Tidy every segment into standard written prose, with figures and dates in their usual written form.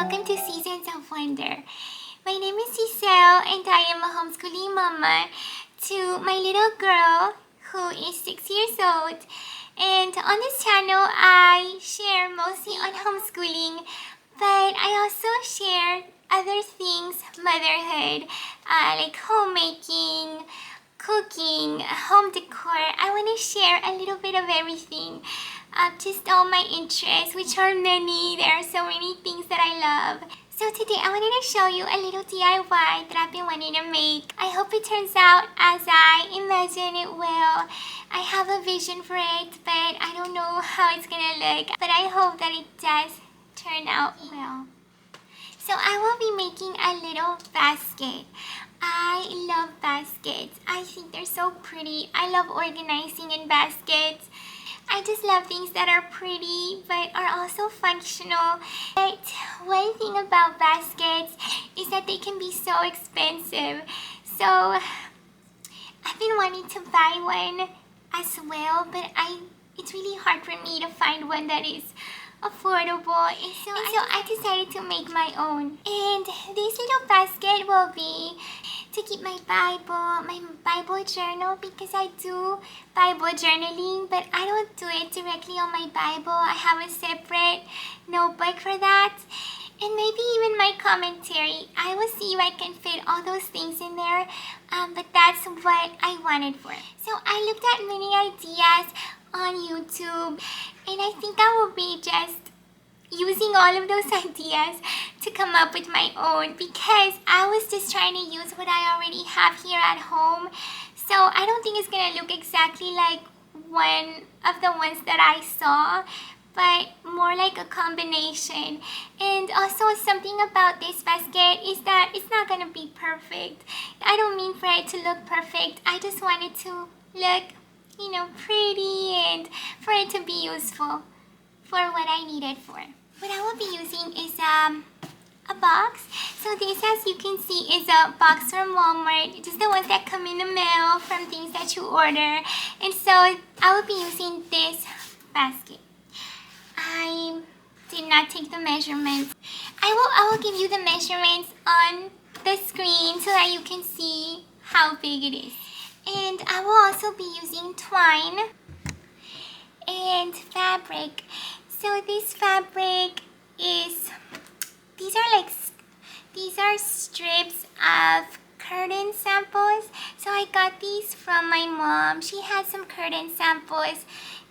welcome to Seasons of Wonder. My name is Giselle and I am a homeschooling mama to my little girl who is 6 years old. And on this channel I share mostly on homeschooling, but I also share other things, motherhood, like homemaking, cooking, home decor. I want to share a little bit of everything. Just all my interests, which are many. There are so many things that I love. So today I wanted to show you a little DIY that I've been wanting to make. I hope it turns out as I imagine it will. I have a vision for it, but I don't know how it's gonna look. But I hope that it does turn out well. So I will be making a little basket. I love baskets. I think they're so pretty. I love organizing in baskets. I just love things that are pretty but are also functional. But one thing about baskets is that they can be so expensive. So I've been wanting to buy one as well, but it's really hard for me to find one that is affordable, and so I decided to make my own. And this little basket will be to keep my Bible journal, because I do Bible journaling, but I don't do it directly on my Bible. I have a separate notebook for that. And maybe even my commentary. I will see if I can fit all those things in there, but that's what I wanted for it. So I looked at many ideas on YouTube, and I think I will be just using all of those ideas to come up with my own, because I was just trying to use what I already have here at home. So I don't think it's gonna look exactly like one of the ones that I saw, but more like a combination. And also something about this basket is that it's not gonna be perfect. I don't mean for it to look perfect. I just want it to look, pretty, and for it to be useful for what I need it for. What I will be using is a box. So this, as you can see, is a box from Walmart, just the ones that come in the mail from things that you order. And so I will be using this basket. I did not take the measurements. I will give you the measurements on the screen so that you can see how big it is. And I will also be using twine and fabric. So this fabric is, these are strips of curtain samples. So I got these from my mom. She had some curtain samples,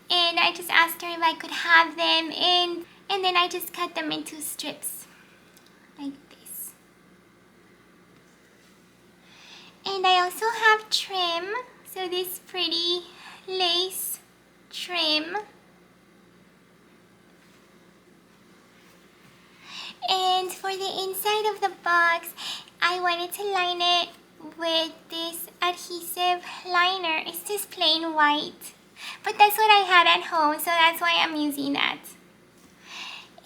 and I just asked her if I could have them, and then I just cut them into strips like this. And I also have trim, so this pretty lace trim. And for the inside of the box, I wanted to line it with this adhesive liner. It's just plain white, but that's what I had at home, so that's why I'm using that.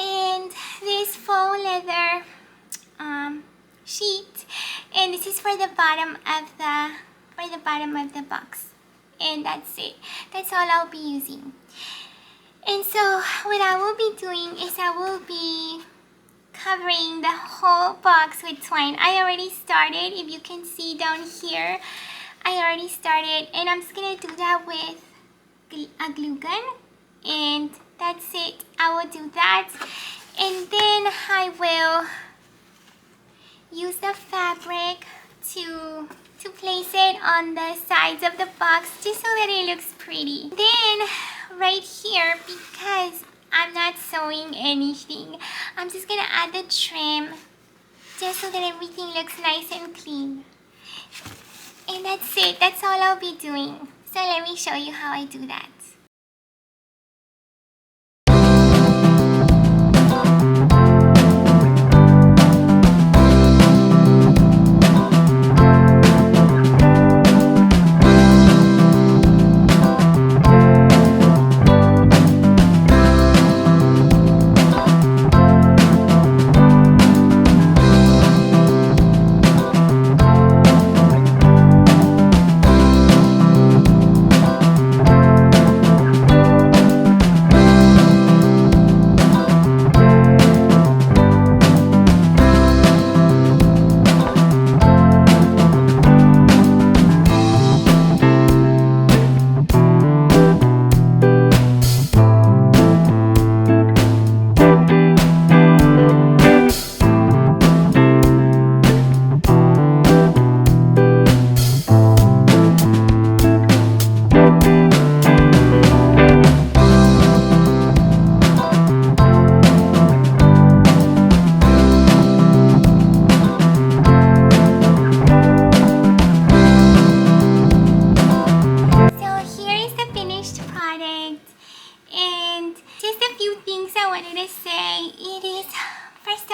And this faux leather sheet, and this is for the bottom of the box. And that's it. That's all I'll be using. And so what I will be doing is I will be covering the whole box with twine. I already started. If you can see down here, I already started, and I'm just gonna do that with a glue gun, and that's it. I will do that, and then I will use the fabric to place it on the sides of the box, just so that it looks pretty. Then right here, because I'm not sewing anything, I'm just gonna add the trim just so that everything looks nice and clean. And that's it. That's all I'll be doing. So let me show you how I do that.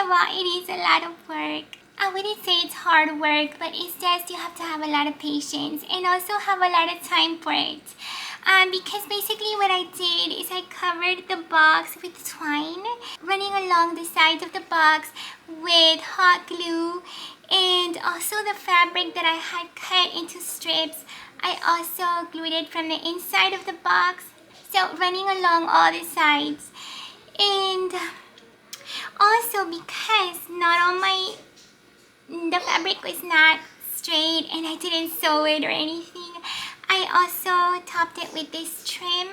of all, it is a lot of work. I wouldn't say it's hard work, but it's just you have to have a lot of patience and also have a lot of time for it. Because basically what I did is I covered the box with twine, running along the sides of the box with hot glue, and also the fabric that I had cut into strips, I also glued it from the inside of the box, so running along all the sides. And also because the fabric was not straight and I didn't sew it or anything, I also topped it with this trim,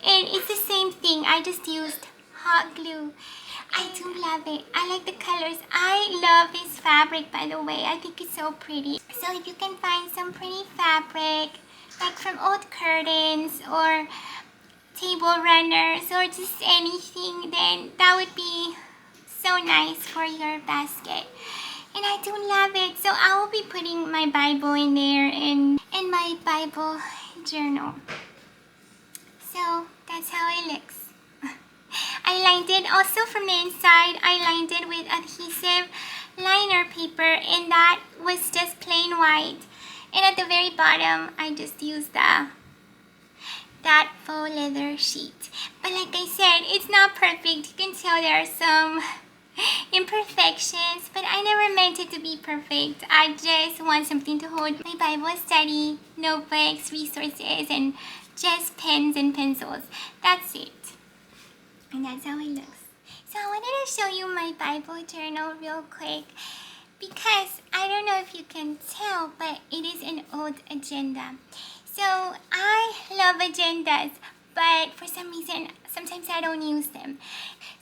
and it's the same thing. I just used hot glue. I do love it. I like the colors. I love this fabric, by the way. I think it's so pretty. So if you can find some pretty fabric, like from old curtains or table runners or just anything, then that would be so nice for your basket. And I do love it. So I will be putting my Bible in there and my Bible journal. So that's how it looks. I lined it also from the inside. I lined it with adhesive liner paper, and that was just plain white. And at the very bottom, I just used that faux leather sheet. But like I said, it's not perfect. You can tell there are some imperfections, but I never meant it to be perfect. I just want something to hold my Bible study, notebooks, resources, and just pens and pencils. That's it. And that's how it looks. So I wanted to show you my Bible journal real quick because I don't know if you can tell, but it is an old agenda. So I love agendas, but for some reason, sometimes I don't use them.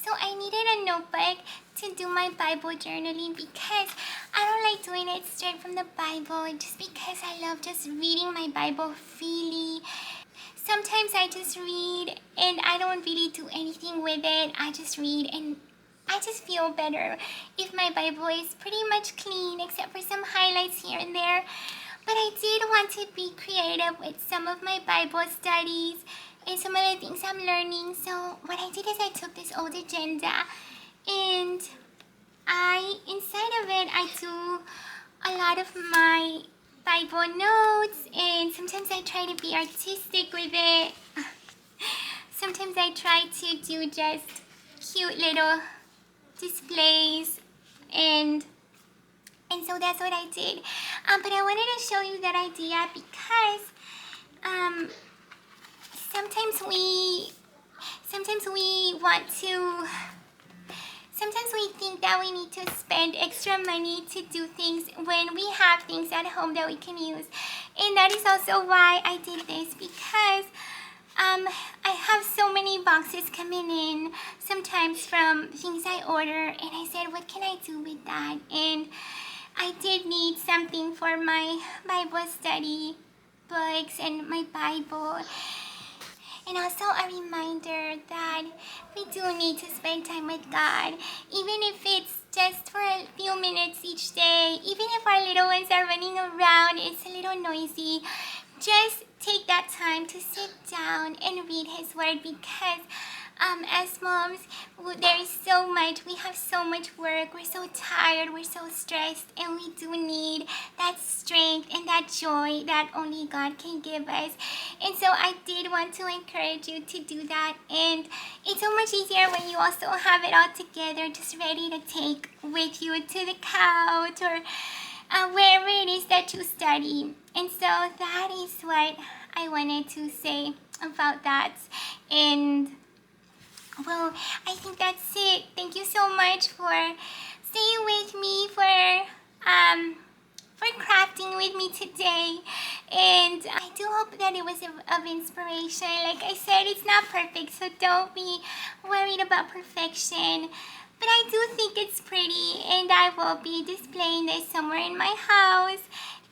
So I needed a notebook to do my Bible journaling because I don't like doing it straight from the Bible, just because I love just reading my Bible freely. Sometimes I just read and I don't really do anything with it. I just read and I just feel better if my Bible is pretty much clean except for some highlights here and there. But I did want to be creative with some of my Bible studies and some of the things I'm learning. So what I did is I took this old agenda and inside of it, I do a lot of my Bible notes, and sometimes I try to be artistic with it. Sometimes I try to do just cute little displays, and so that's what I did. But I wanted to show you that idea because sometimes we think that we need to spend extra money to do things when we have things at home that we can use. And that is also why I did this, because I have so many boxes coming in, sometimes from things I order, and I said, what can I do with that? And I did need something for my Bible study books and my Bible. And also a reminder that we do need to spend time with God, even if it's just for a few minutes each day, even if our little ones are running around, it's a little noisy. Just take that time to sit down and read His Word, because as moms, there is so much, we have so much work, we're so tired, we're so stressed, and we do need that strength and that joy that only God can give us. And so I did want to encourage you to do that, and it's so much easier when you also have it all together, just ready to take with you to the couch or wherever it is that you study. And so that is what I wanted to say about that. And well, I think that's it. Thank you so much for staying with me, for crafting with me today. And I do hope that it was of inspiration. Like I said, it's not perfect, so don't be worried about perfection. But I do think it's pretty, and I will be displaying this somewhere in my house.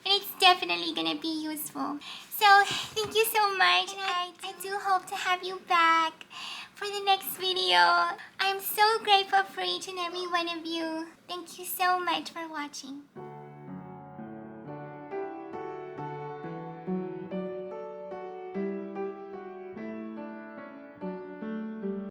And it's definitely going to be useful. So thank you so much. And I do hope to have you back for the next video. I'm so grateful for each and every one of you. Thank you so much for watching.